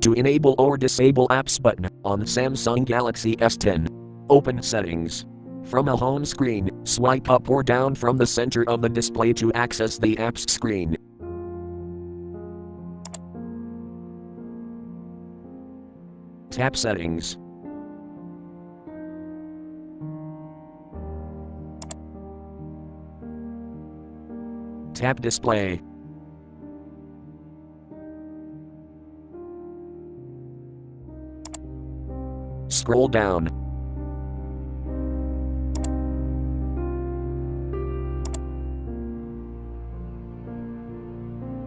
to enable or disable apps button on Samsung Galaxy S10. Open Settings. From a home screen, swipe up or down from the center of the display to access the apps screen. Tap Settings. Tap Display. Scroll down.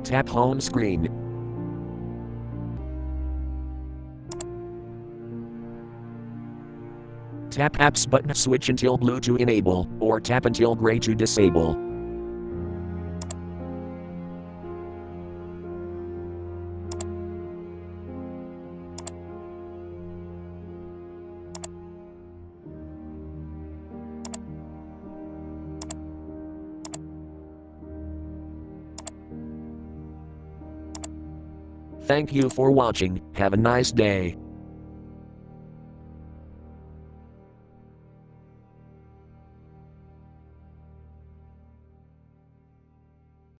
Tap Home Screen. Tap Apps button, switch until blue to enable, or tap until gray to disable. Thank you for watching. Have a nice day.